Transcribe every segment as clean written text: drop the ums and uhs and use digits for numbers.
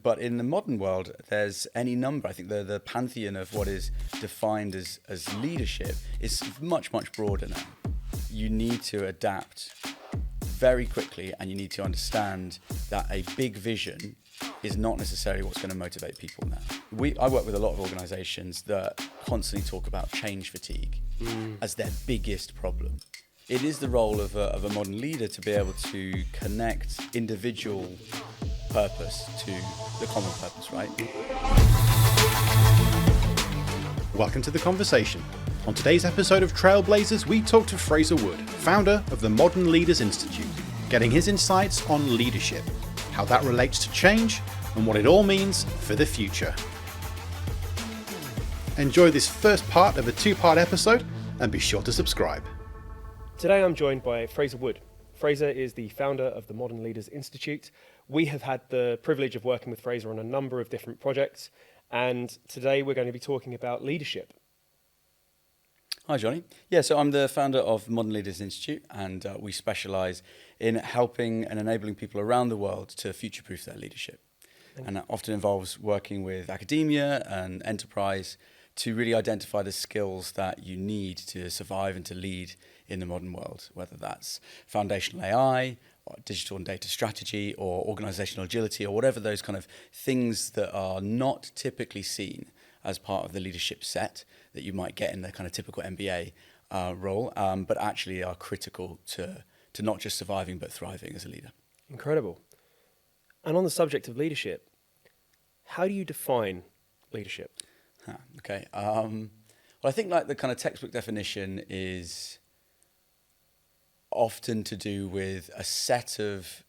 But in the modern world, there's any number. I think the pantheon of what is defined as leadership is much, much broader now. You need to adapt very quickly, and you need to understand that a big vision is not necessarily what's going to motivate people now. I work with a lot of organizations that constantly talk about change fatigue as their biggest problem. It is the role of a modern leader to be able to connect individual purpose to the common purpose, right? Welcome to The Conversation. On today's episode of Trailblazers, we talk to Fraser Wood, founder of the Modern Leaders Institute, getting his insights on leadership, how that relates to change, and what it all means for the future. Enjoy this first part of a two-part episode, and be sure to subscribe. Today I'm joined by Fraser Wood. Fraser is the founder of the Modern Leaders Institute. We have had the privilege of working with Fraser on a number of different projects, and today we're going to be talking about leadership. Hi, Johnny. Yeah, so I'm the founder of Modern Leaders Institute, and we specialise in helping and enabling people around the world to future-proof their leadership. And that often involves working with academia and enterprise to really identify the skills that you need to survive and to lead in the modern world, whether that's foundational AI, or digital and data strategy, or organizational agility, or whatever those kind of things that are not typically seen as part of the leadership set that you might get in the kind of typical MBA role, but actually are critical to not just surviving but thriving as a leader. Incredible. And on the subject of leadership, how do you define leadership? Okay. Well, I think like the kind of textbook definition is often to do with a set of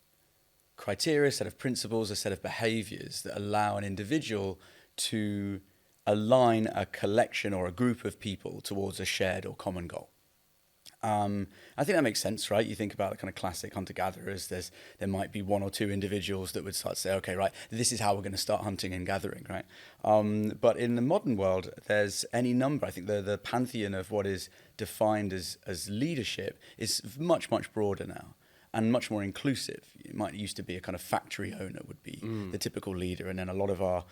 criteria, a set of principles, a set of behaviors that allow an individual to align a collection or a group of people towards a shared or common goal. I think that makes sense, right? You think about the kind of classic hunter-gatherers, there might be one or two individuals that would start to say, okay, right, this is how we're going to start hunting and gathering, right? But in the modern world, there's any number. I think the pantheon of what is defined as leadership is much, much broader now and much more inclusive. It might used to be a kind of factory owner would be the typical leader, and then a lot of our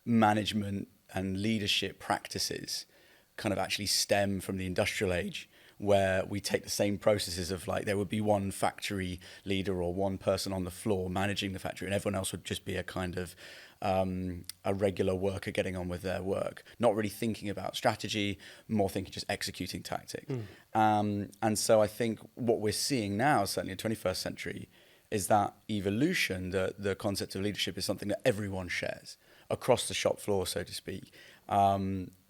management and leadership practices kind of actually stem from the industrial age, where we take the same processes of like there would be one factory leader or one person on the floor managing the factory, and everyone else would just be a kind of a regular worker getting on with their work, not really thinking about strategy, more thinking just executing tactic. And so I think what we're seeing now, certainly in the 21st century, is that evolution, the concept of leadership is something that everyone shares across the shop floor, so to speak.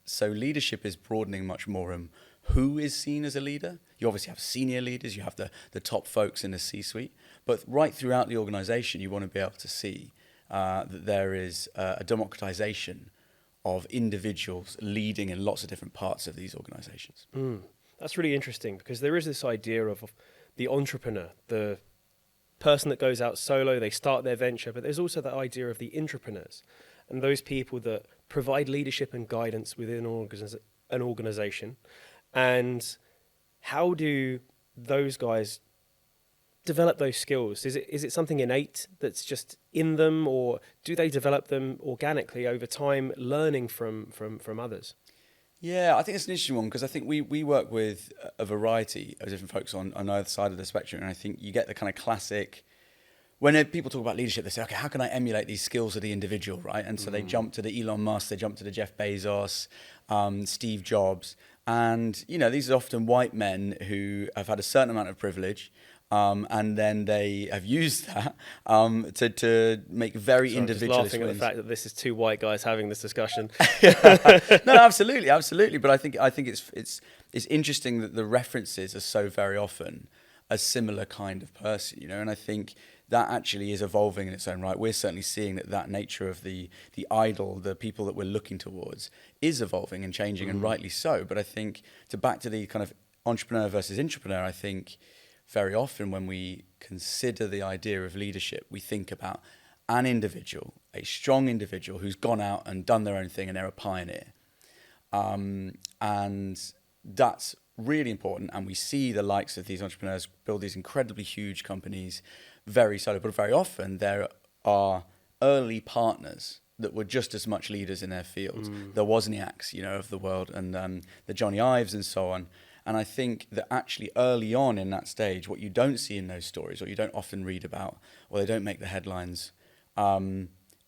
So leadership is broadening much more in who is seen as a leader. You obviously have senior leaders, you have the top folks in the C-suite, but right throughout the organization, you want to be able to see that there is a democratization of individuals leading in lots of different parts of these organizations. That's really interesting, because there is this idea of the entrepreneur, the person that goes out solo, they start their venture, but there's also that idea of the intrapreneurs and those people that provide leadership and guidance within an organization. And how do those guys develop those skills? Is it something innate that's just in them, or do they develop them organically over time, learning from others? Yeah, I think it's an interesting one, because I think we work with a variety of different folks on either side of the spectrum, and I think you get the kind of classic, when people talk about leadership, they say, okay, how can I emulate these skills of the individual, right? And so they jump to the Elon Musk, they jump to the Jeff Bezos, Steve Jobs. And, you know, these are often white men who have had a certain amount of privilege, and then they have used that to make very individualist laughing at the fact that this is two white guys having this discussion. No, absolutely. But I think it's interesting that the references are so very often a similar kind of person, you know, and I think that actually is evolving in its own right. We're certainly seeing that nature of the idol, the people that we're looking towards, is evolving and changing, and rightly so. But I think back to the kind of entrepreneur versus intrapreneur, I think very often when we consider the idea of leadership, we think about an individual, a strong individual who's gone out and done their own thing, and they're a pioneer. And that's really important. And we see the likes of these entrepreneurs build these incredibly huge companies very solo, but very often there are early partners that were just as much leaders in their fields. The Wozniaks, of the world, and the Johnny Ives and so on. And I think that actually early on in that stage, what you don't see in those stories, or you don't often read about, or they don't make the headlines,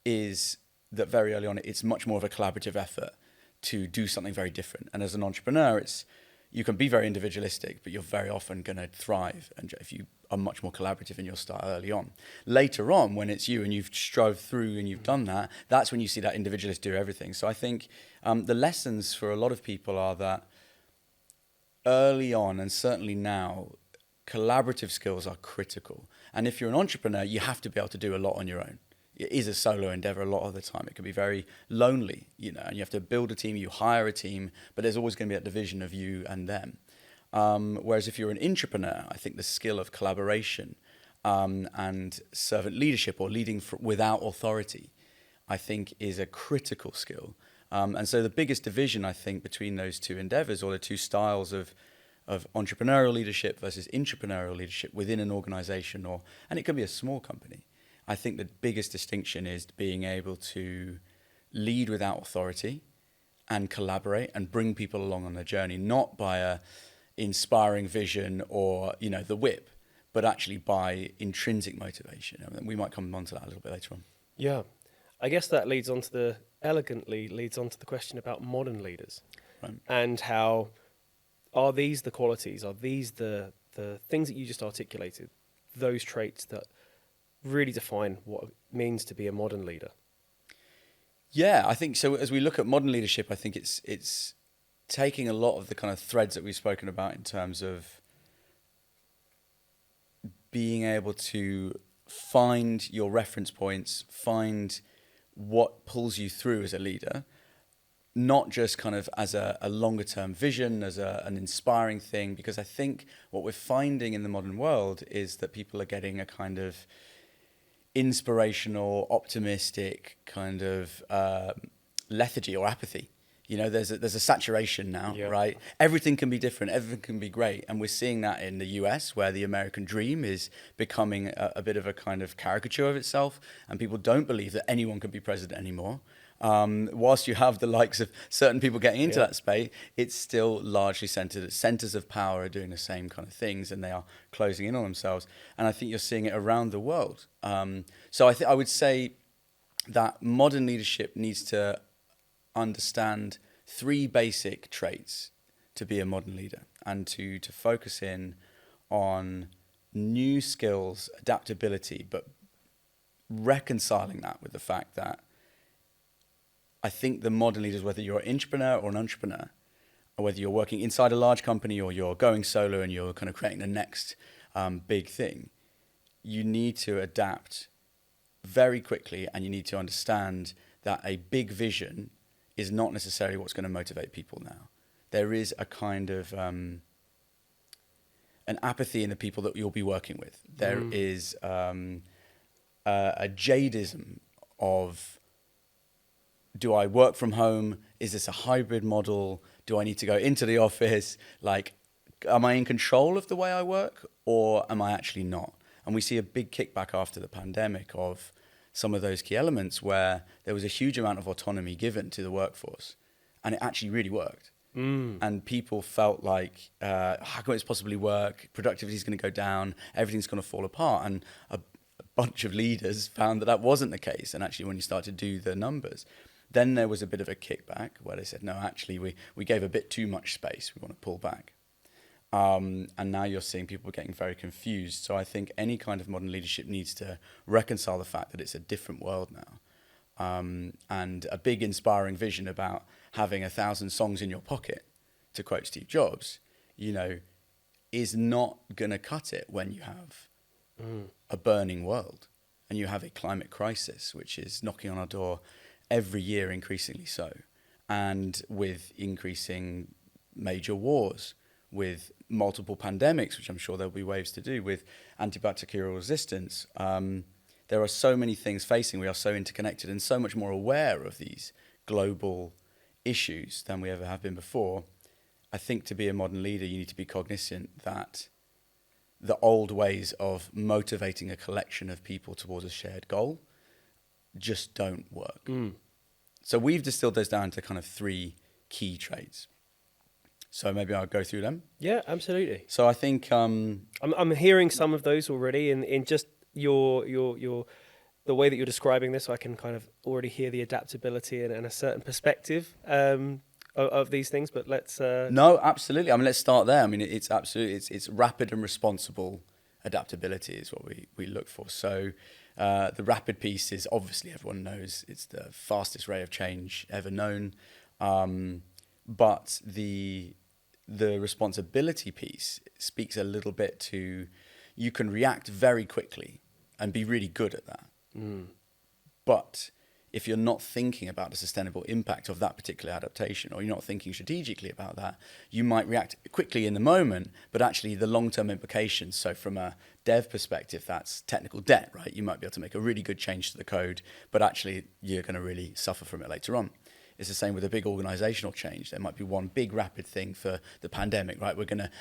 is that very early on, it's much more of a collaborative effort to do something very different. And as an entrepreneur, you can be very individualistic, but you're very often going to thrive and if you are much more collaborative in your style early on. Later on, when it's you and you've strove through and you've done that, that's when you see that individualist do everything. So I think the lessons for a lot of people are that early on, and certainly now, collaborative skills are critical. And if you're an entrepreneur, you have to be able to do a lot on your own. It is a solo endeavor a lot of the time. It can be very lonely, and you have to build a team, you hire a team, but there's always going to be that division of you and them. Whereas if you're an intrapreneur, I think the skill of collaboration and servant leadership, or leading without authority, I think is a critical skill. And so the biggest division, I think, between those two endeavors, or the two styles of entrepreneurial leadership versus intrapreneurial leadership within an organization, and it can be a small company, I think the biggest distinction is being able to lead without authority and collaborate and bring people along on the journey, not by a inspiring vision or, the whip, but actually by intrinsic motivation. And we might come on to that a little bit later on. Yeah. I guess that elegantly leads on to the question about modern leaders. Right. And how are these the qualities, are these the things that you just articulated, those traits that really define what it means to be a modern leader? Yeah, I think so. As we look at modern leadership, I think it's taking a lot of the kind of threads that we've spoken about in terms of being able to find your reference points, find what pulls you through as a leader, not just kind of as a longer term vision, as an inspiring thing, because I think what we're finding in the modern world is that people are getting a kind of inspirational, optimistic kind of lethargy or apathy. There's a saturation now, Yeah. right? Everything can be different, everything can be great. And we're seeing that in the US, where the American dream is becoming a bit of a kind of caricature of itself, and people don't believe that anyone can be president anymore. Whilst you have the likes of certain people getting into that space, it's still largely centered. Centers of power are doing the same kind of things, and they are closing in on themselves. And I think you're seeing it around the world. So I would say that modern leadership needs to understand 3 basic traits to be a modern leader, and to focus in on new skills, adaptability, but reconciling that with the fact that I think the modern leaders, whether you're an intrapreneur or an entrepreneur, or whether you're working inside a large company or you're going solo and you're kind of creating the next big thing, you need to adapt very quickly, and you need to understand that a big vision is not necessarily what's going to motivate people now. There is a kind of an apathy in the people that you'll be working with. There is a jadism of, do I work from home? Is this a hybrid model? Do I need to go into the office? Am I in control of the way I work, or am I actually not? And we see a big kickback after the pandemic of some of those key elements, where there was a huge amount of autonomy given to the workforce, and it actually really worked. And people felt like, how can this possibly work? Productivity is going to go down. Everything's going to fall apart. And a bunch of leaders found that wasn't the case. And actually, when you start to do the numbers, then there was a bit of a kickback where they said, no, actually, we gave a bit too much space. We want to pull back. And now you're seeing people getting very confused. So I think any kind of modern leadership needs to reconcile the fact that it's a different world now. And a big inspiring vision about having 1,000 songs in your pocket, to quote Steve Jobs, is not going to cut it when you have a burning world and you have a climate crisis, which is knocking on our door every year, increasingly so, and with increasing major wars, with multiple pandemics, which I'm sure there'll be waves to do, with antibacterial resistance. There are so many things facing. We are so interconnected and so much more aware of these global issues than we ever have been before. I think to be a modern leader, you need to be cognizant that the old ways of motivating a collection of people towards a shared goal just don't work. So we've distilled those down to kind of 3 key traits. So maybe I'll go through them. Yeah, absolutely. So I think I'm hearing some of those already in just your the way that you're describing this. I can kind of already hear the adaptability and a certain perspective of these things. But let's no, absolutely. I mean, let's start there. I mean, it's absolutely it's rapid and responsible adaptability is what we look for. So the rapid piece is obviously everyone knows it's the fastest rate of change ever known, but the responsibility piece speaks a little bit to you can react very quickly and be really good at that. But if you're not thinking about the sustainable impact of that particular adaptation, or you're not thinking strategically about that, you might react quickly in the moment, but actually the long-term implications. So from a dev perspective, that's technical debt, right? You might be able to make a really good change to the code, but actually you're going to really suffer from it later on. It's the same with a big organizational change. There might be one big rapid thing for the pandemic, right? We're going to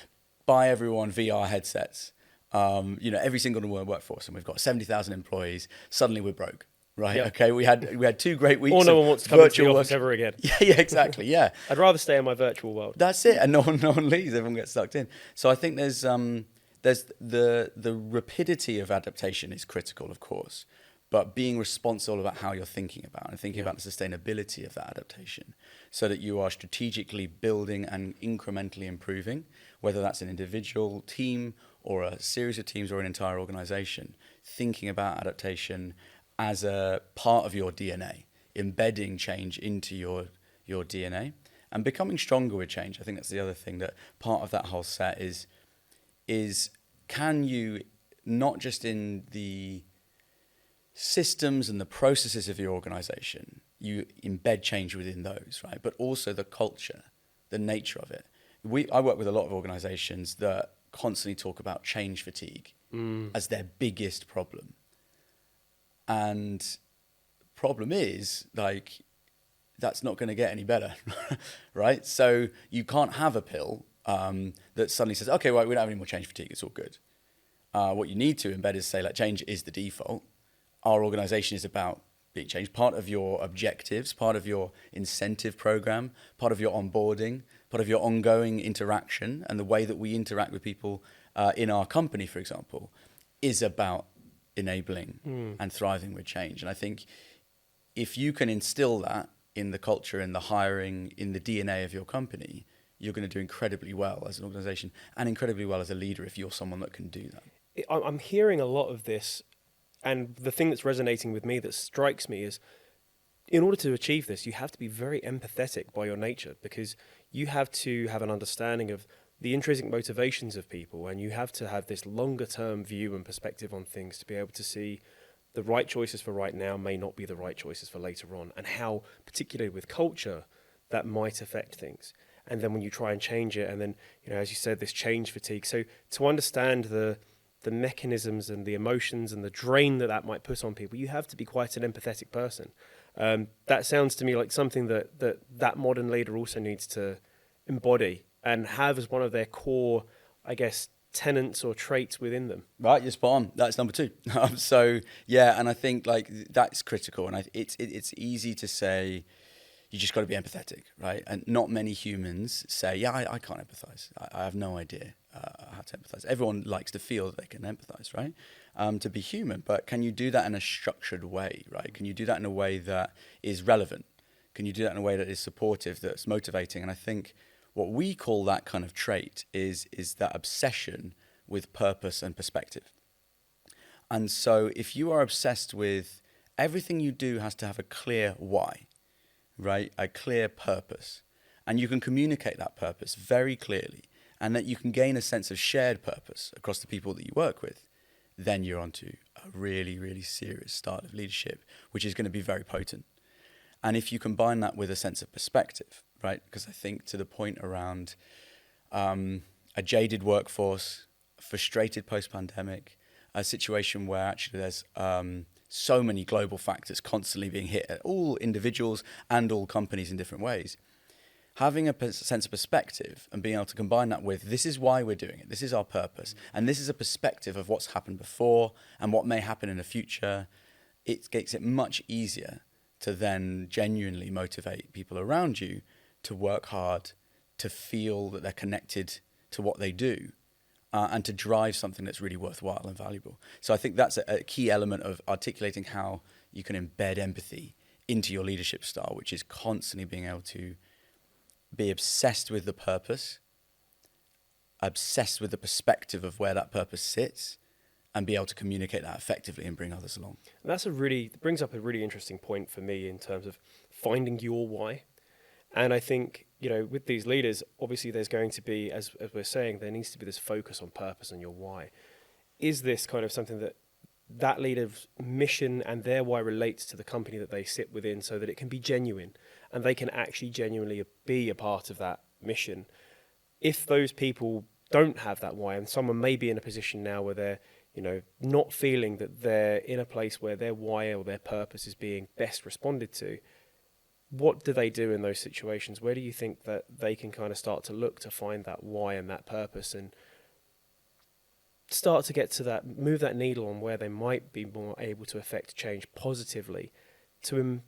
buy everyone VR headsets, every single one in the workforce, and we've got 70,000 employees. Suddenly we're broke, right? Yep. Okay, we had 2 great weeks. Or no one wants to come into the office ever again. Yeah, exactly. Yeah, I'd rather stay in my virtual world. that's it, and no one leaves. Everyone gets sucked in. So I think there's the rapidity of adaptation is critical, of course. But being responsible about how you're thinking about and thinking about the sustainability of that adaptation so that you are strategically building and incrementally improving, whether that's an individual team or a series of teams or an entire organization, thinking about adaptation as a part of your DNA, embedding change into your DNA and becoming stronger with change. I think that's the other thing, that part of that whole set is can you, not just in the systems and the processes of your organization, you embed change within those, right? But also the culture, the nature of it. I work with a lot of organizations that constantly talk about change fatigue as their biggest problem. And problem is, like, that's not going to get any better, right? So you can't have a pill that suddenly says, okay, right, we don't have any more change fatigue, it's all good. What you need to embed is say, like, change is the default. Our organization is about being changed. Part of your objectives, part of your incentive program, part of your onboarding, part of your ongoing interaction and the way that we interact with people in our company, for example, is about enabling and thriving with change. And I think if you can instill that in the culture, in the hiring, in the DNA of your company, you're going to do incredibly well as an organization and incredibly well as a leader if you're someone that can do that. I'm hearing a lot of this. And the thing that's resonating with me, that strikes me, is in order to achieve this, you have to be very empathetic by your nature, because you have to have an understanding of the intrinsic motivations of people, and you have to have this longer term view and perspective on things to be able to see the right choices for right now may not be the right choices for later on, and how, particularly with culture, that might affect things. And then when you try and change it, and then, as you said, this change fatigue. So to understand the mechanisms and the emotions and the drain that might put on people, you have to be quite an empathetic person. That sounds to me like something that modern leader also needs to embody and have as one of their core, I guess, tenets or traits within them. Right, you're spot on. That's number 2. So yeah, and I think like that's critical. And it's easy to say you just got to be empathetic, right? And not many humans say, yeah, I can't empathize. I have no idea how to empathize. Everyone likes to feel that they can empathize, right? To be human. But can you do that in a structured way, right? Can you do that in a way that is relevant? Can you do that in a way that is supportive, that's motivating? And I think what we call that kind of trait is that obsession with purpose and perspective. And so if you are obsessed with everything you do has to have a clear why, right? A clear purpose. And you can communicate that purpose very clearly, and that you can gain a sense of shared purpose across the people that you work with, then you're onto a really, really serious style of leadership, which is going to be very potent. And if you combine that with a sense of perspective, right? Because I think to the point around a jaded workforce, frustrated post-pandemic, a situation where actually there's so many global factors constantly being hit at all individuals and all companies in different ways. Having a sense of perspective and being able to combine that with, this is why we're doing it, this is our purpose, and this is a perspective of what's happened before and what may happen in the future, it makes it much easier to then genuinely motivate people around you to work hard, to feel that they're connected to what they do, and to drive something that's really worthwhile and valuable. So I think that's a key element of articulating how you can embed empathy into your leadership style, which is constantly being able to be obsessed with the purpose, obsessed with the perspective of where that purpose sits, and be able to communicate that effectively and bring others along. And that's brings up a really interesting point for me in terms of finding your why. And I think, with these leaders, obviously there's going to be, as we're saying, there needs to be this focus on purpose and your why. Is this kind of something that leader's mission and their why relates to the company that they sit within, so that it can be genuine and they can actually genuinely be a part of that mission? If those people don't have that why, and someone may be in a position now where they're not feeling that they're in a place where their why or their purpose is being best responded to, what do they do in those situations? Where do you think that they can kind of start to look to find that why and that purpose, and start to get to that, move that needle on where they might be more able to affect change positively, to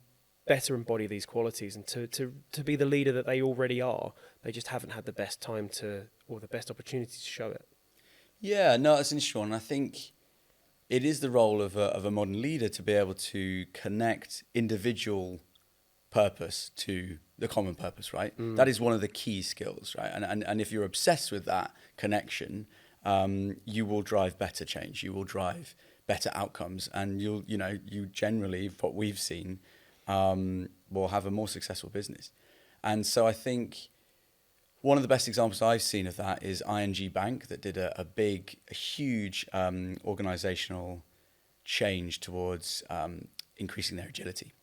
better embody these qualities and to be the leader that they already are? They just haven't had the best time or the best opportunity to show it. Yeah, no, that's interesting. And I think it is the role of a modern leader to be able to connect individual purpose to the common purpose, right? That is one of the key skills, right? And if you're obsessed with that connection, you will drive better change. You will drive better outcomes, and you generally, what we've seen, will have a more successful business. And so I think one of the best examples I've seen of that is ING Bank, that did a huge organizational change towards increasing their agility.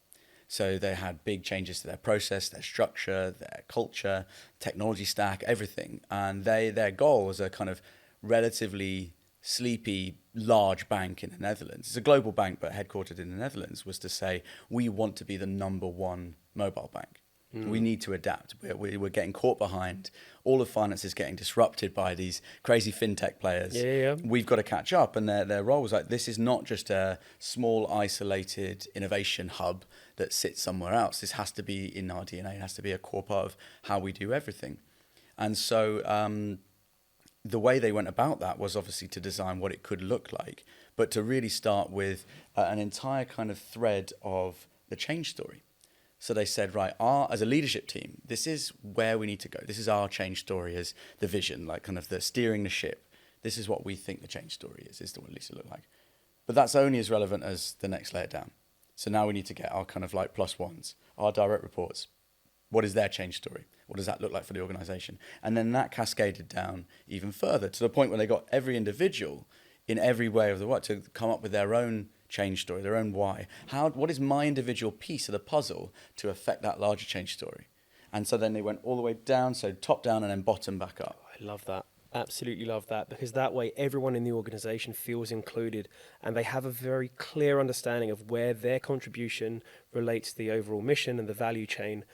So they had big changes to their process, their structure, their culture, technology stack, everything. And their goal was a kind of relatively sleepy, large bank in the Netherlands. It's a global bank, but headquartered in the Netherlands, was to say, we want to be the number one mobile bank. We need to adapt. We're getting caught behind. All of finance is getting disrupted by these crazy fintech players. Yeah. We've got to catch up. And their role was like, this is not just a small, isolated innovation hub that sits somewhere else. This has to be in our DNA. It has to be a core part of how we do everything. And so the way they went about that was obviously to design what it could look like, but to really start with an entire kind of thread of the change story. So they said, right, as a leadership team, this is where we need to go. This is our change story as the vision, like kind of the steering the ship. This is what we think the change story is what it needs to look like. But that's only as relevant as the next layer down. So now we need to get our kind of like plus ones, our direct reports. What is their change story? What does that look like for the organization? And then that cascaded down even further to the point where they got every individual in every way of the work to come up with their own change story, their own why. What is my individual piece of the puzzle to affect that larger change story? And so then they went all the way down, so top down and then bottom back up. I love that. Absolutely love that, because that way everyone in the organization feels included and they have a very clear understanding of where their contribution relates to the overall mission and the value chain.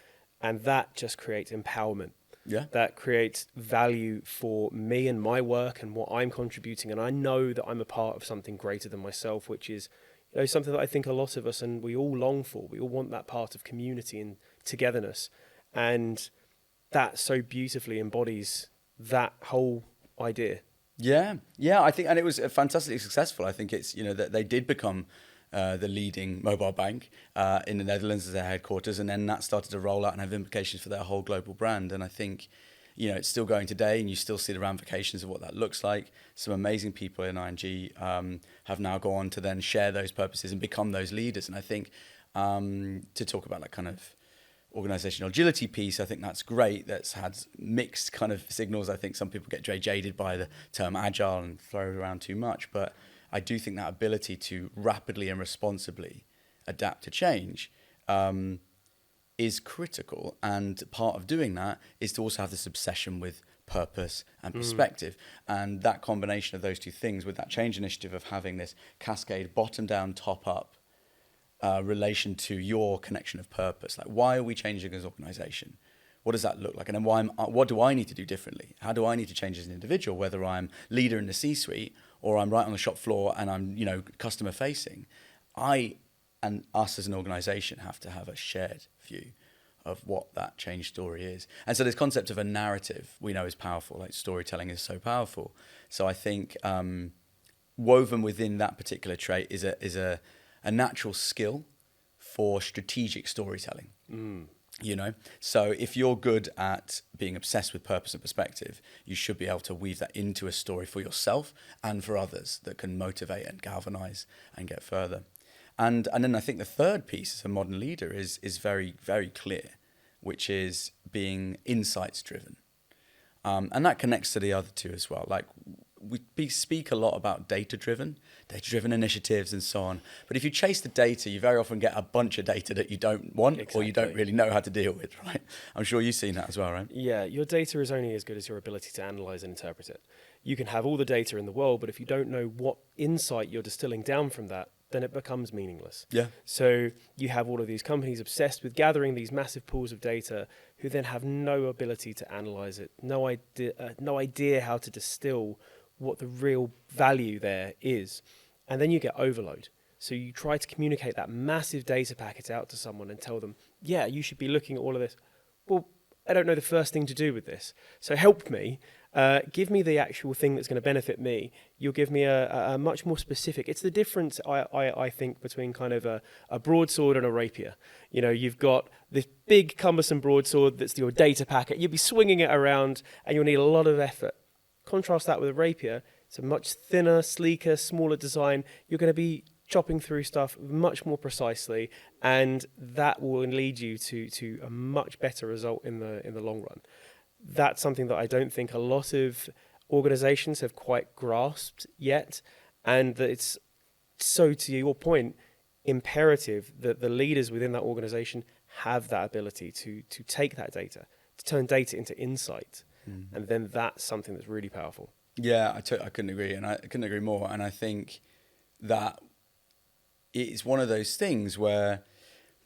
And that just creates empowerment. Yeah. That creates value for me and my work and what I'm contributing. And I know that I'm a part of something greater than myself, which is something that I think a lot of us, and we all long for. We all want that part of community and togetherness. And that so beautifully embodies that whole idea. Yeah, I think, and it was fantastically successful. I think it's, that they did become the leading mobile bank in the Netherlands as their headquarters, and then that started to roll out and have implications for their whole global brand. And I think, it's still going today, and you still see the ramifications of what that looks like. Some amazing people in ING have now gone on to then share those purposes and become those leaders. And I think to talk about that kind of organizational agility piece, I think that's great. That's had mixed kind of signals. I think some people get very jaded by the term agile and throw it around too much, but I do think that ability to rapidly and responsibly adapt to change is critical. And part of doing that is to also have this obsession with purpose and perspective. And that combination of those two things, with that change initiative of having this cascade bottom down, top up relation to your connection of purpose. Like, why are we changing as an organization? What does that look like? And then what do I need to do differently? How do I need to change as an individual, whether I'm leader in the C-suite or I'm right on the shop floor and I'm, customer facing? I and us as an organization have to have a shared view of what that change story is. And so this concept of a narrative we know is powerful, like storytelling is so powerful. So I think woven within that particular trait is a natural skill for strategic storytelling. You know, so if you're good at being obsessed with purpose and perspective, you should be able to weave that into a story for yourself and for others that can motivate and galvanize and get further. And then I think the third piece as a modern leader is very, very clear, which is being insights driven. And that connects to the other two as well. Like we speak a lot about data-driven initiatives and so on. But if you chase the data, you very often get a bunch of data that you don't want or you don't really know how to deal with, right? I'm sure you've seen that as well, right? Yeah, your data is only as good as your ability to analyze and interpret it. You can have all the data in the world, but if you don't know what insight you're distilling down from that, then it becomes meaningless. Yeah. So you have all of these companies obsessed with gathering these massive pools of data who then have no ability to analyze it, no idea how to distill what the real value there is. And then you get overload. So you try to communicate that massive data packet out to someone and tell them, yeah, you should be looking at all of this. Well, I don't know the first thing to do with this. So help me. Give me the actual thing that's going to benefit me. You'll give me a much more specific. It's the difference, I think, between kind of a broadsword and a rapier. You know, you've got this big, cumbersome broadsword that's your data packet. You'll be swinging it around and you'll need a lot of effort. Contrast that with a rapier. It's a much thinner, sleeker, smaller design. You're going to be chopping through stuff much more precisely, and that will lead you to a much better result in the long run. That's something that I don't think a lot of organizations have quite grasped yet, and that it's so, to your point, imperative that the leaders within that organization have that ability to take that data, to turn data into insight, and then that's something that's really powerful. Yeah, I couldn't agree, and I couldn't agree more. And I think that it's one of those things where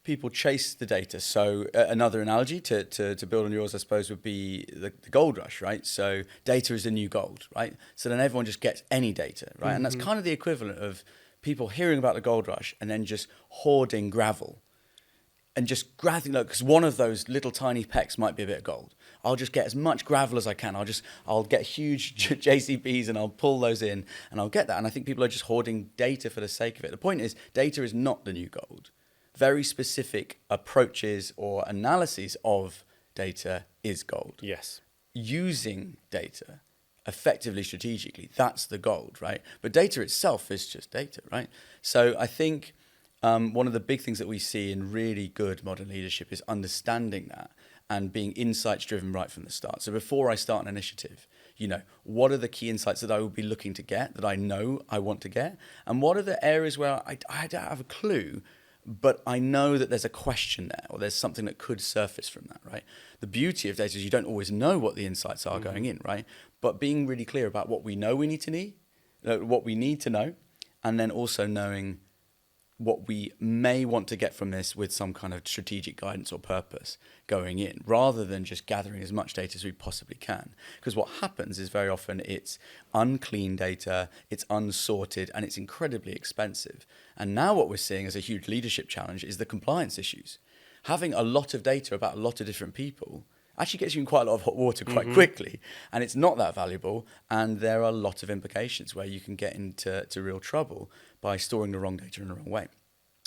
people chase the data. So another analogy to build on yours, I suppose, would be the gold rush, right? So data is the new gold, right? So then everyone just gets any data, right? And that's kind of the equivalent of people hearing about the gold rush and then just hoarding gravel and just grabbing, because one of those little tiny pecks might be a bit of gold. I'll just get as much gravel as I can. I'll get huge JCBs and I'll pull those in and I'll get that. And I think people are just hoarding data for the sake of it. The point is, data is not the new gold. Very specific approaches or analyses of data is gold. Yes. Using data effectively, strategically, that's the gold, right? But data itself is just data, right? So I think one of the big things that we see in really good modern leadership is understanding that and being insights driven right from the start. So before I start an initiative, you know, what are the key insights that I will be looking to get, that I know I want to get? And what are the areas where I don't have a clue, but I know that there's a question there, or there's something that could surface from that, right? The beauty of data is you don't always know what the insights are going in, right? But being really clear about what we know we need to know, and then also knowing what we may want to get from this with some kind of strategic guidance or purpose going in, rather than just gathering as much data as we possibly can. Because what happens is very often it's unclean data, it's unsorted, and it's incredibly expensive. And now what we're seeing as a huge leadership challenge is the compliance issues. Having a lot of data about a lot of different people actually gets you in quite a lot of hot water quite quickly, and it's not that valuable, and there are a lot of implications where you can get into real trouble by storing the wrong data in the wrong way.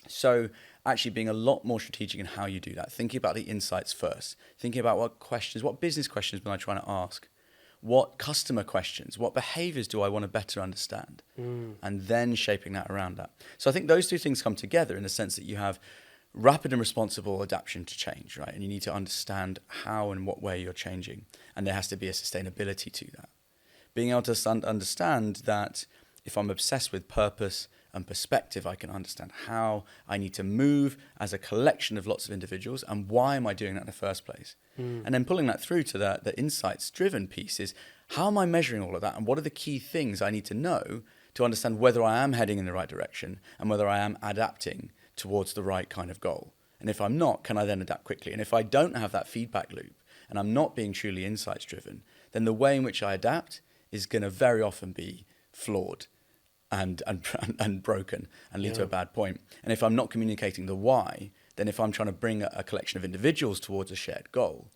So actually being a lot more strategic in how you do that, thinking about the insights first, thinking about what business questions am I trying to ask, what customer questions, what behaviors do I want to better understand, and then shaping that around that. So I think those two things come together in the sense that you have rapid and responsible adaptation to change, right? And you need to understand how and what way you're changing. And there has to be a sustainability to that. Being able to understand that if I'm obsessed with purpose and perspective, I can understand how I need to move as a collection of lots of individuals and why am I doing that in the first place? And then pulling that through to the insights-driven piece is, how am I measuring all of that? And what are the key things I need to know to understand whether I am heading in the right direction and whether I am adapting towards the right kind of goal? And if I'm not, can I then adapt quickly? And if I don't have that feedback loop and I'm not being truly insights driven, then the way in which I adapt is going to very often be flawed. and broken and lead to a bad point. And if I'm not communicating the why, then if I'm trying to bring a collection of individuals towards a shared goal,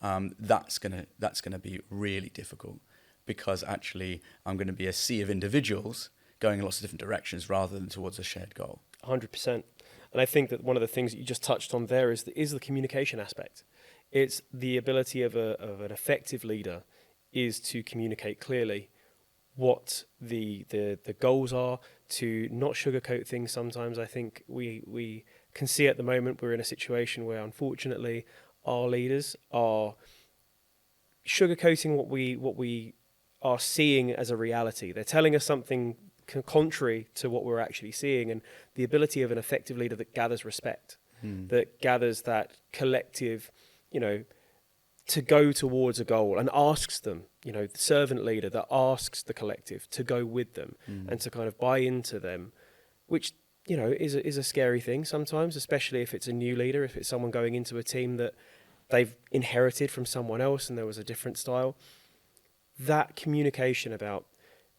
that's gonna be really difficult, because actually I'm going to be a sea of individuals going in lots of different directions rather than towards a shared goal. 100%. And I think that one of the things that you just touched on there is the communication aspect. It's the ability of an effective leader is to communicate clearly what the goals are, to not sugarcoat things. Sometimes I think we can see at the moment we're in a situation where, unfortunately, our leaders are sugarcoating what we are seeing as a reality. They're telling us something contrary to what we're actually seeing, and the ability of an effective leader that gathers respect, that gathers that collective, to go towards a goal and asks them, the servant leader that asks the collective to go with them and to kind of buy into them, which, is a scary thing sometimes, especially if it's a new leader, if it's someone going into a team that they've inherited from someone else and there was a different style. That communication about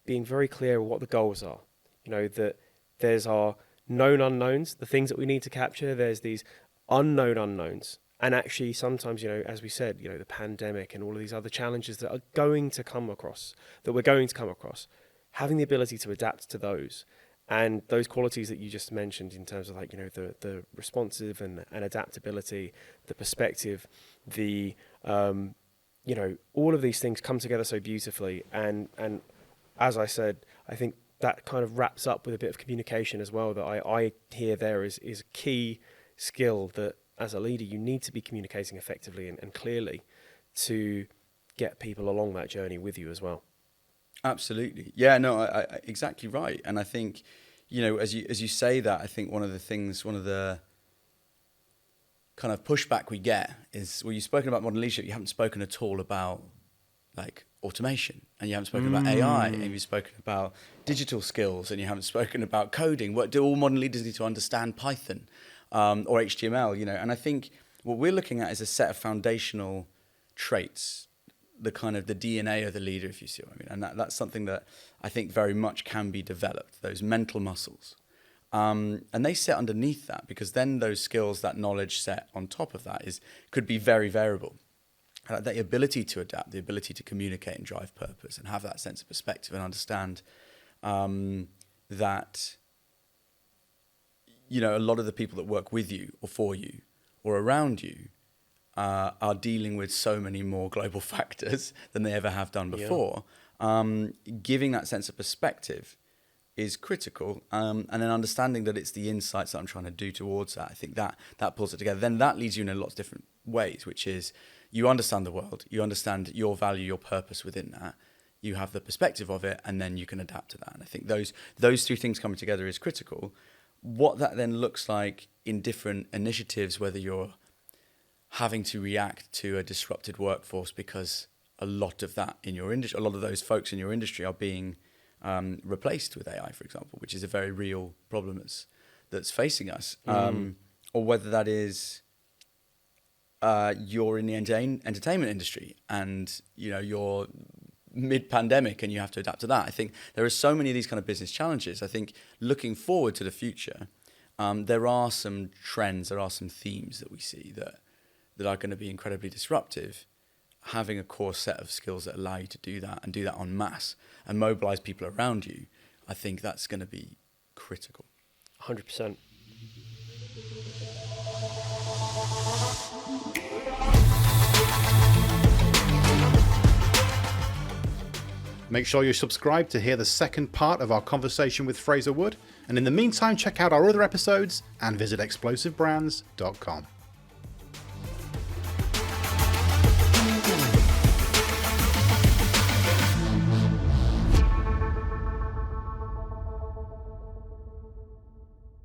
being very clear what the goals are, that there's our known unknowns, the things that we need to capture, there's these unknown unknowns. And actually sometimes, as we said, the pandemic and all of these other challenges that are going to come across, having the ability to adapt to those, and those qualities that you just mentioned in terms of the responsive and adaptability, the perspective, the all of these things come together so beautifully. And as I said, I think that kind of wraps up with a bit of communication as well, that I hear there is a key skill that as a leader you need to be communicating effectively and clearly to get people along that journey with you as well. Absolutely. Yeah, no, I exactly right. And I think, as you say that, I think one of the kind of pushback we get is, well, you've spoken about modern leadership, you haven't spoken at all about like automation, and you haven't spoken about AI, and you've spoken about digital skills, and you haven't spoken about coding. What do all modern leaders need to understand? Python or HTML, and I think what we're looking at is a set of foundational traits, the kind of the DNA of the leader, if you see what I mean. And that's something that I think very much can be developed, those mental muscles. And they sit underneath that, because then those skills, that knowledge set on top of that could be very variable. The ability to adapt, the ability to communicate and drive purpose and have that sense of perspective and understand that, a lot of the people that work with you or for you or around you are dealing with so many more global factors than they ever have done before. Yeah. Giving that sense of perspective is critical, and then understanding that it's the insights that I'm trying to do towards that. I think that pulls it together. Then that leads you in lots of different ways, which is you understand the world, you understand your value, your purpose within that, you have the perspective of it, and then you can adapt to that. And I think those two things coming together is critical. What that then looks like in different initiatives, whether you're having to react to a disrupted workforce because a lot of that in your industry, a lot of those folks in your industry are being replaced with AI, for example, which is a very real problem that's facing us. Or whether that is you're in the entertainment industry and you're mid-pandemic and you have to adapt to that. I think there are so many of these kind of business challenges. I think looking forward to the future, there are some trends, there are some themes that we see that are going to be incredibly disruptive. Having a core set of skills that allow you to do that and do that en masse and mobilize people around you, I think that's going to be critical. 100%. Make sure you subscribe to hear the second part of our conversation with Fraser Wood, and in the meantime check out our other episodes and visit explosivebrands.com.